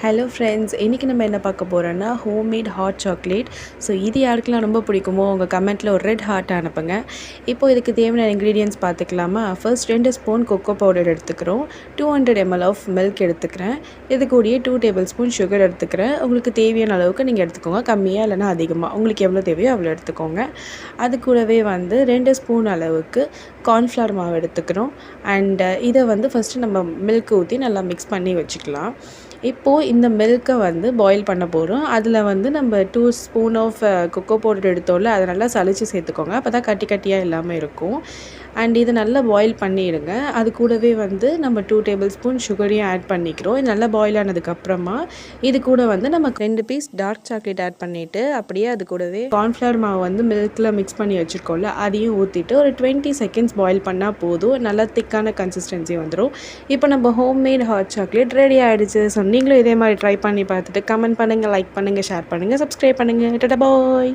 Hello friends, இன்றைக்கி நம்ம என்ன பார்க்க போகிறோன்னா ஹோம்மேட் ஹாட் சாக்லேட். ஸோ இது யாருக்கெல்லாம் ரொம்ப பிடிக்குமோ உங்கள் கமெண்ட்டில் ஒரு ரெட் ஹார்ட் அனுப்புங்க. இப்போது இதுக்கு தேவையான இன்க்ரீடியன்ட்ஸ் பார்த்துக்கலாமா? ஃபர்ஸ்ட் 2 ஸ்பூன் கொக்கோ பவுடர் எடுத்துக்கிறோம். 200 ml ஆஃப் மில்க் எடுத்துக்கிறேன். இது கூடயே 2 டேபிள் ஸ்பூன் சுகர் எடுத்துக்கிறேன். உங்களுக்கு தேவையான அளவுக்கு நீங்கள் எடுத்துக்கோங்க, கம்மியாக இல்லைனா அதிகமாக, உங்களுக்கு எவ்வளோ தேவையோ அவ்வளோ எடுத்துக்கோங்க. அது கூடவே 2 ஸ்பூன் அளவுக்கு கார்ன்ஃப்ளவர் மாவு எடுத்துக்கிறோம். இதை ஃபஸ்ட்டு நம்ம மில்க் ஊற்றி நல்லா மிக்ஸ் பண்ணி வச்சுக்கலாம். இப்போது இந்த மில்க்கை பாயில் பண்ண போகிறோம். அதில் நம்ம 2 ஸ்பூன் ஆஃப் கொக்கோ பவுடர் எடுத்தோம்ல, அதை நல்லா சலிச்சு சேர்த்துக்கோங்க. அப்போ தான் கட்டி கட்டியாக இல்லாமல் இருக்கும். இதை நல்லா பாயில் பண்ணிடுங்க. அது கூடவே நம்ம 2 டேபிள் ஸ்பூன் சுகரையும் ஆட் பண்ணிக்கிறோம். இது நல்லா பாயில் ஆனதுக்கப்புறமா இது கூட நம்ம 2 பீஸ் டார்க் சாக்லேட் ஆட் பண்ணிவிட்டு, அப்படியே அது கூடவே கார்ன்ஃப்ளவர் மாவு மில்கில் மிக்ஸ் பண்ணி வச்சுருக்கோம்ல, அதையும் ஊற்றிட்டு ஒரு 20 செகண்ட்ஸ் பாயில் பண்ணால் போதும். நல்லா திக்கான கன்சிஸ்டன்சி வந்துடும். இப்போ நம்ம ஹோம்மேட் ஹாட் சாக்லேட் ரெடி ஆகிடுச்சு. ஸோ நீங்களும் இதே மாதிரி ட்ரை பண்ணி பார்த்துட்டு கமெண்ட் பண்ணுங்கள், லைக் பண்ணுங்கள், ஷேர் பண்ணுங்கள், சப்ஸ்கிரைப் பண்ணுங்கள். டாடா பாய்.